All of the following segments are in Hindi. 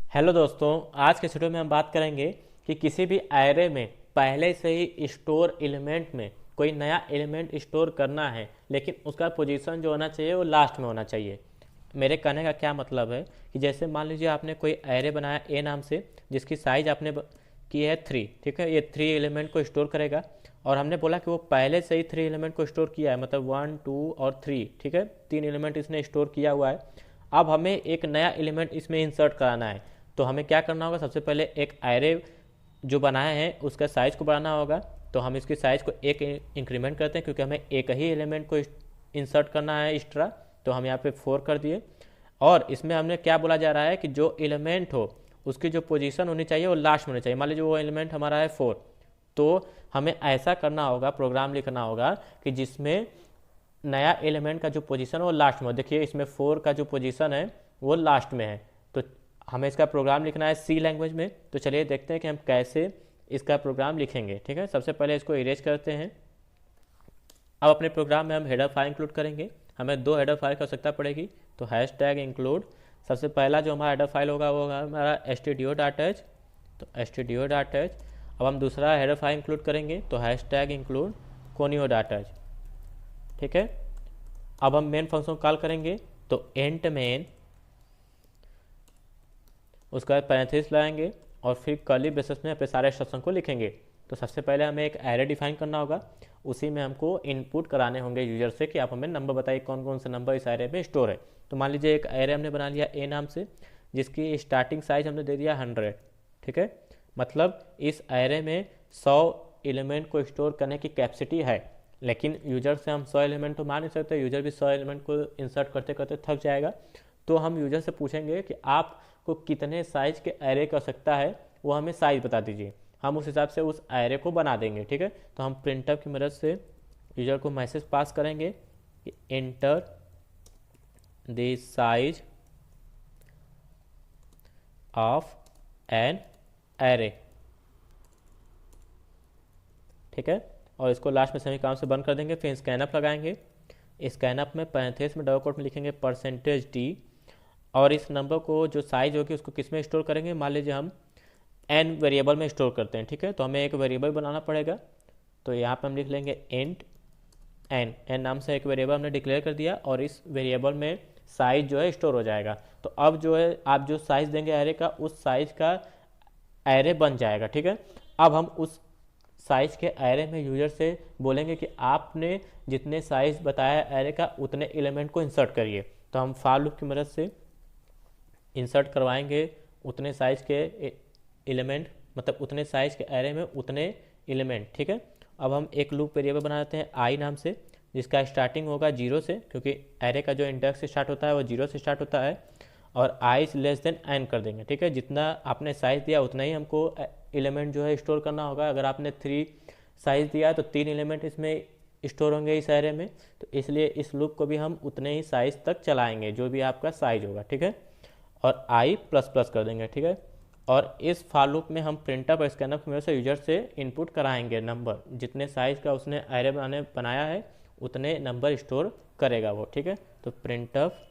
हेलो दोस्तों, आज के वीडियो में हम बात करेंगे कि किसी भी एरे में पहले से ही स्टोर एलिमेंट में कोई नया एलिमेंट स्टोर करना है, लेकिन उसका पोजीशन जो होना चाहिए वो लास्ट में होना चाहिए। मेरे कहने का क्या मतलब है कि जैसे मान लीजिए आपने कोई एरे बनाया ए नाम से, जिसकी साइज आपने की है 3। ठीक है, ये 3 एलिमेंट को स्टोर करेगा और हमने बोला कि वो पहले से ही 3 एलिमेंट को स्टोर किया है, मतलब 1 2 और 3। ठीक है, 3 एलिमेंट इसने स्टोर किया हुआ है। अब हमें एक नया एलिमेंट इसमें इंसर्ट कराना है, तो हमें क्या करना होगा? सबसे पहले एक एरे जो बनाया है उसका साइज़ को बढ़ाना होगा। तो हम इसकी साइज़ को एक इंक्रीमेंट करते हैं, क्योंकि हमें एक ही एलिमेंट को इंसर्ट करना है एक्स्ट्रा। तो हम यहाँ पे 4 कर दिए। और इसमें हमने क्या बोला जा रहा है कि जो एलिमेंट हो उसकी जो पोजीशन होनी चाहिए वो लास्ट में होनी चाहिए। मान लीजिए वो एलिमेंट हमारा है 4, तो हमें ऐसा करना होगा, प्रोग्राम लिखना होगा कि जिसमें नया एलिमेंट का जो पोजीशन है वो लास्ट में हो। देखिए इसमें 4 का जो पोजीशन है वो लास्ट में है, तो हमें इसका प्रोग्राम लिखना है सी लैंग्वेज में। तो चलिए देखते हैं कि हम कैसे इसका प्रोग्राम लिखेंगे। ठीक है, सबसे पहले इसको इरेज करते हैं। अब अपने प्रोग्राम में हम हेडर फाइल इंक्लूड करेंगे। हमें 2 हेडर फाइल की आवश्यकता पड़ेगी, तो #include। सबसे पहला जो हमारा हेडर फाइल होगा वो होगा हमारा stdio.h। तो stdio.h। अब हम दूसरा हेडर फाइल इंक्लूड करेंगे, तो #include conio.h। ठीक है, अब हम मेन फंक्शन कॉल करेंगे, तो एंट मेन, उसके बाद पैरेंथेसिस लगाएंगे और फिर कर्ली ब्रेसेस में अपने सारे इंस्ट्रक्शन को लिखेंगे। तो सबसे पहले हमें एक एरे डिफाइन करना होगा, उसी में हमको इनपुट कराने होंगे यूजर से कि आप हमें नंबर बताइए कौन कौन से नंबर इस एरे में स्टोर है। तो मान लीजिए एक एरे हमने बना लिया ए नाम से, जिसकी स्टार्टिंग साइज हमने दे दिया 100। ठीक है, मतलब इस एरे में 100 एलिमेंट को स्टोर करने की कैपेसिटी है, लेकिन यूजर से हम 100 एलिमेंट तो मान नहीं सकते, यूजर भी 100 एलिमेंट को इंसर्ट करते करते थक जाएगा। तो हम यूजर से पूछेंगे कि आपको कितने साइज के एरे की आवश्यकता है, वो हमें साइज बता दीजिए, हम उस हिसाब से उस एरे को बना देंगे। ठीक है, तो हम प्रिंटफ की मदद से यूजर को मैसेज पास करेंगे कि enter the size of an array. ठीक है, और इसको लास्ट में सेमीकोलन से बंद कर देंगे। फिर स्कैनअप लगाएंगे। स्कैनअप में पैरेंथेसिस में डबल कोट में लिखेंगे %d, और इस नंबर को जो साइज होगी उसको किस में स्टोर करेंगे? मान लीजिए हम एन वेरिएबल में स्टोर करते हैं। ठीक है, तो हमें एक वेरिएबल बनाना पड़ेगा। तो यहाँ पे हम लिख लेंगे एंट एन नाम से एक वेरिएबल हमने डिक्लेयर कर दिया, और इस वेरिएबल में साइज जो है स्टोर हो जाएगा। तो अब जो है आप जो साइज देंगे एरे का, उस साइज का एरे बन जाएगा। ठीक है, अब हम उस साइज के एरे में यूजर से बोलेंगे कि आपने जितने साइज बताया एरे का उतने एलिमेंट को इंसर्ट करिए। तो हम फॉर लूप की मदद से इंसर्ट करवाएंगे उतने साइज के एलिमेंट, मतलब उतने साइज के एरे में उतने एलिमेंट। ठीक है, अब हम एक लूप वेरिएबल बना देते हैं आई नाम से, जिसका स्टार्टिंग होगा 0 से, क्योंकि एरे का जो इंडेक्स स्टार्ट होता है वो 0 से स्टार्ट होता है, और आई लेस देन एन कर देंगे। ठीक है, जितना आपने साइज दिया उतना ही हमको एलिमेंट जो है स्टोर करना होगा। अगर आपने 3 साइज दिया तो 3 एलिमेंट इसमें स्टोर होंगे इस एरे में, तो इसलिए इस लूप को भी हम उतने ही साइज तक चलाएंगे जो भी आपका साइज होगा। ठीक है, और आई प्लस प्लस कर देंगे। ठीक है, और इस फॉर लूप में हम प्रिंटफ और स्कैनअप की मदद से यूजर से इनपुट कराएंगे नंबर, जितने साइज का उसने एरे बनाया है उतने नंबर स्टोर करेगा वो। ठीक है, तो प्रिंटफ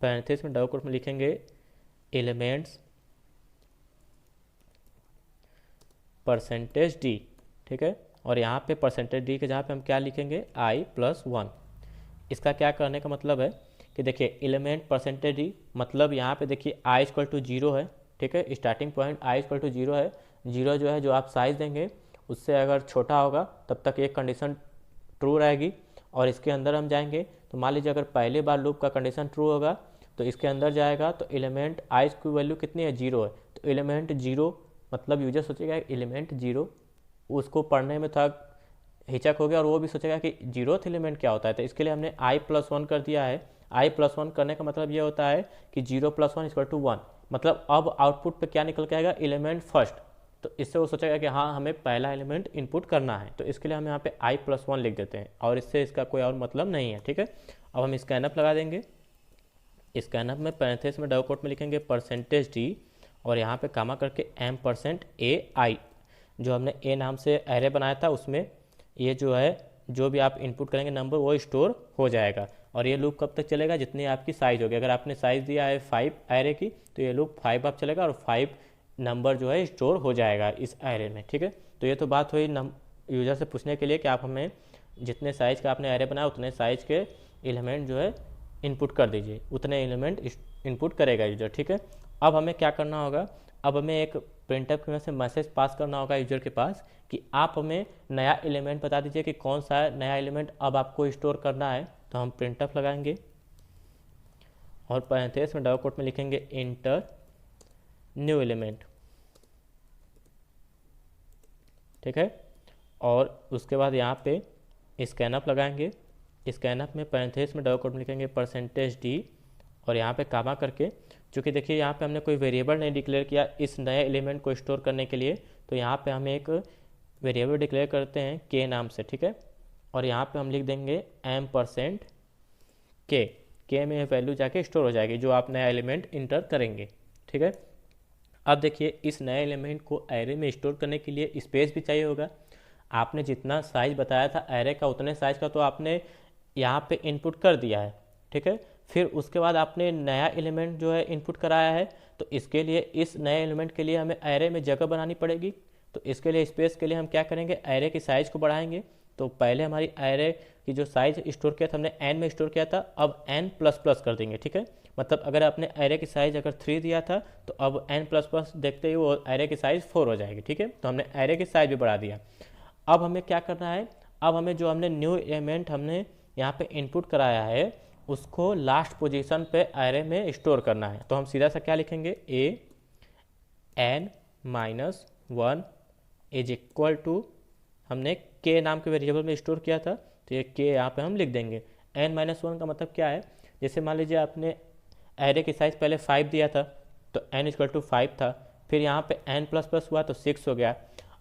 पैरेंथेसिस में डबल कोट में लिखेंगे एलिमेंट्स %d। ठीक है, और यहाँ पे %d के जहाँ पे हम क्या लिखेंगे i+1। इसका क्या करने का मतलब है कि देखिए एलिमेंट %d, मतलब यहाँ पे देखिए i=0 है। ठीक है, स्टार्टिंग पॉइंट i=0 है। 0 जो है जो आप साइज देंगे उससे अगर छोटा होगा तब तक एक कंडीशन ट्रू रहेगी, और इसके अंदर हम जाएंगे तो मान लीजिए अगर पहली बार लूप का कंडीशन ट्रू होगा तो इसके अंदर जाएगा तो एलिमेंट i की वैल्यू कितनी है? 0 है। तो एलिमेंट 0, मतलब यूजर सोचेगा एलिमेंट 0, उसको पढ़ने में थोड़ा हिचक हो गया और वो भी सोचेगा कि 0th एलिमेंट क्या होता है। तो इसके लिए हमने i+1 कर दिया है। i+1 करने का मतलब ये होता है कि 0 + 1 = 1, मतलब अब आउटपुट पे क्या निकल के आएगा? Element first. तो इससे वो सोचेगा कि हाँ हमें पहला एलिमेंट इनपुट करना है, तो इसके लिए हम यहाँ पे i+1 लिख देते हैं, और इससे इसका कोई और मतलब नहीं है। ठीक है, अब हम स्कैनअप लगा देंगे। स्कैनअप में पैरेंथेसिस में डबल कोट में लिखेंगे %d, और यहाँ पे कामा करके %ai, जो हमने ए नाम से एरे बनाया था उसमें ये जो है जो भी आप इनपुट करेंगे नंबर वो स्टोर हो जाएगा। और ये लूप कब तक चलेगा, जितनी आपकी साइज़ होगी। अगर आपने साइज़ दिया है 5 एरे की तो ये लूप 5 आप चलेगा और 5 नंबर जो है स्टोर हो जाएगा इस एरे में, ठीक है। तो ये तो बात हुई यूज़र से पूछने के लिए कि आप हमें जितने साइज़ का आपने एरे बनाया उतने साइज़ के एलिमेंट जो है इनपुट कर दीजिए, उतने एलिमेंट इनपुट करेगा यूजर, ठीक है। अब हमें क्या करना होगा, अब हमें एक प्रिंटफ में से मैसेज पास करना होगा यूजर के पास कि आप हमें नया एलिमेंट बता दीजिए कि कौन सा नया एलिमेंट अब आपको स्टोर करना है। तो हम प्रिंटफ लगाएंगे और पैरेंथेसिस में डबल कोट में लिखेंगे इंटर न्यू एलिमेंट, ठीक है। और उसके बाद यहाँ पे स्कैनअप लगाएंगे, स्कैनअप में पैरेंथेसिस में डबल कोट में लिखेंगे %d और यहाँ पे कामा करके, चूँकि देखिए यहाँ पे हमने कोई वेरिएबल नहीं डिक्लेयर किया इस नए एलिमेंट को स्टोर करने के लिए, तो यहाँ पे हम एक वेरिएबल डिक्लेयर करते हैं k नाम से, ठीक है। और यहाँ पे हम लिख देंगे %k, k में वैल्यू जाके स्टोर हो जाएगी जो आप नया एलिमेंट इंटर करेंगे, ठीक है। अब देखिए इस नए एलिमेंट को एरे में स्टोर करने के लिए स्पेस भी चाहिए होगा। आपने जितना साइज बताया था एरे का उतने साइज का तो आपने यहाँ पे इनपुट कर दिया है, ठीक है। फिर उसके बाद आपने नया एलिमेंट जो है इनपुट कराया है, तो इसके लिए इस नए एलिमेंट के लिए हमें एरे में जगह बनानी पड़ेगी। तो इसके लिए स्पेस के लिए हम क्या करेंगे, एरे की साइज़ को बढ़ाएंगे। तो पहले हमारी एरे की जो साइज स्टोर किया था हमने n में स्टोर किया था, अब n++ कर देंगे, ठीक है। मतलब अगर आपने एरे की साइज़ अगर 3 दिया था तो अब n++ देखते ही वो एरे की साइज़ 4 हो जाएगी, ठीक है। तो हमने एरे की साइज़ भी बढ़ा दिया। अब हमें क्या करना है, अब हमें जो हमने न्यू एलिमेंट हमने यहाँ पे इनपुट कराया है उसको लास्ट पोजीशन पे एरे में स्टोर करना है। तो हम सीधा सा क्या लिखेंगे, n-1 इज इक्वल टू, हमने k नाम के वेरिएबल में स्टोर किया था तो ये k यहाँ पे हम लिख देंगे। n-1 का मतलब क्या है, जैसे मान लीजिए आपने एरे की साइज़ पहले 5 दिया था तो n=5 था, फिर यहाँ पे n++ हुआ तो 6 हो गया।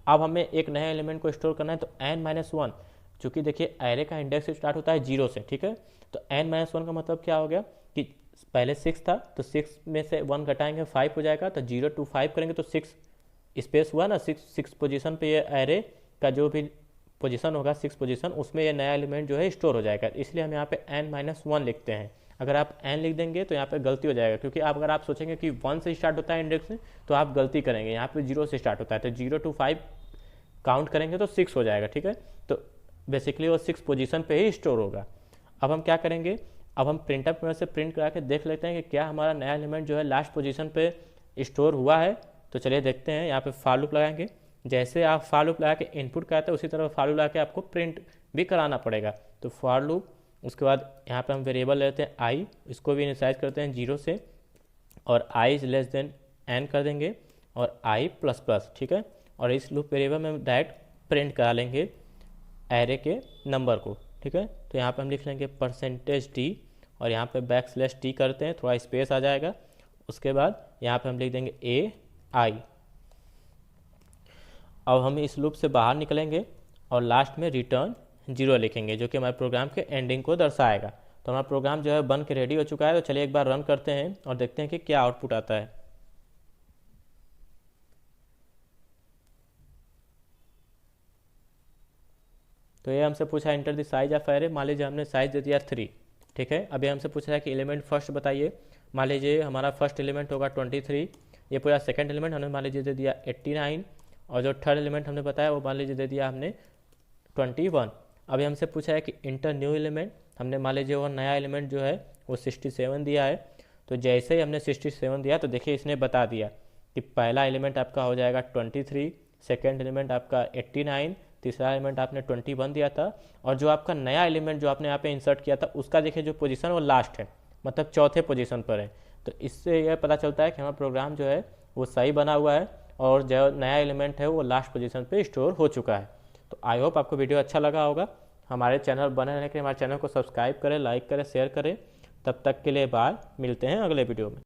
अब हमें एक नया एलिमेंट को स्टोर करना है तो n-1, चूँकि देखिए एरे का इंडेक्स स्टार्ट होता है 0 से, ठीक है। तो n-1 का मतलब क्या हो गया कि पहले 6 था तो 6 में से 1 घटाएंगे 5 हो जाएगा, तो 0 to 5 करेंगे तो 6 स्पेस हुआ ना, 6 पोजीशन पे ये एरे का जो भी पोजीशन होगा 6 पोजीशन उसमें ये नया एलिमेंट जो है स्टोर हो जाएगा। इसलिए हम यहाँ पे n-1 लिखते हैं। अगर आप n लिख देंगे तो यहाँ पे गलती हो जाएगा, क्योंकि आप अगर आप सोचेंगे कि 1 से स्टार्ट होता है इंडेक्स में तो आप गलती करेंगे। यहाँ पे 0 से स्टार्ट होता है तो 0 to 5 काउंट करेंगे तो 6 हो जाएगा, ठीक है। तो बेसिकली वो 6 पोजीशन पे ही स्टोर होगा। अब हम क्या करेंगे, अब हम प्रिंटअप में से प्रिंट करा के देख लेते हैं कि क्या हमारा नया एलिमेंट जो है लास्ट पोजीशन पे स्टोर हुआ है। तो चलिए देखते हैं, यहाँ पे फॉर लूप लगाएंगे। जैसे आप फॉर लूप लगा के इनपुट कराते हैं उसी तरह फॉर लूप लगा के आपको प्रिंट भी कराना पड़ेगा। तो फॉर लूप, उसके बाद यहाँ पे हम वेरिएबल लेते हैं i, इसको भी इनिशियलाइज करते हैं 0 से और i<n कर देंगे और i++, ठीक है। और इस लूप वेरिएबल में डायरेक्ट प्रिंट करा लेंगे एरे के नंबर को, ठीक है। तो यहाँ पे हम लिख लेंगे %d और यहाँ पे \t करते हैं, थोड़ा स्पेस आ जाएगा। उसके बाद यहाँ पे हम लिख देंगे ai। अब हम इस लूप से बाहर निकलेंगे और लास्ट में रिटर्न 0 लिखेंगे जो कि हमारे प्रोग्राम के एंडिंग को दर्शाएगा। तो हमारा प्रोग्राम जो है बन के रेडी हो चुका है। तो चलिए एक बार रन करते हैं और देखते हैं कि क्या आउटपुट आता है। तो ये हमसे पूछा enter the size of array. मान लीजिए हमने साइज दे दिया 3, ठीक है। अभी हमसे पूछा है कि एलिमेंट फर्स्ट बताइए। मान लीजिए हमारा फर्स्ट एलिमेंट होगा 23, ये पूरा सेकंड एलिमेंट हमने मान लीजिए दे दिया 89 और जो थर्ड एलिमेंट हमने बताया वो मान लीजिए दे दिया हमने 21। अभी हमसे पूछा है कि इंटर न्यू एलिमेंट, हमने मान लीजिए वो नया एलिमेंट जो है वो 67 दिया है। तो जैसे ही हमने 67 दिया तो देखिए इसने बता दिया कि पहला एलिमेंट आपका हो जाएगा 23, सेकेंड एलिमेंट आपका 89, तीसरा एलिमेंट आपने 21 दिया था और जो आपका नया एलिमेंट जो आपने यहाँ पे इंसर्ट किया था उसका देखिए जो पोजीशन वो लास्ट है, मतलब चौथे पोजीशन पर है। तो इससे यह पता चलता है कि हमारा प्रोग्राम जो है वो सही बना हुआ है और जो नया एलिमेंट है वो लास्ट पोजीशन पे स्टोर हो चुका है। तो आई होप आपको वीडियो अच्छा लगा होगा। हमारे चैनल बने रहने के लिए हमारे चैनल को सब्सक्राइब करें, लाइक करें, शेयर करें। तब तक के लिए बाय, मिलते हैं अगले वीडियो में।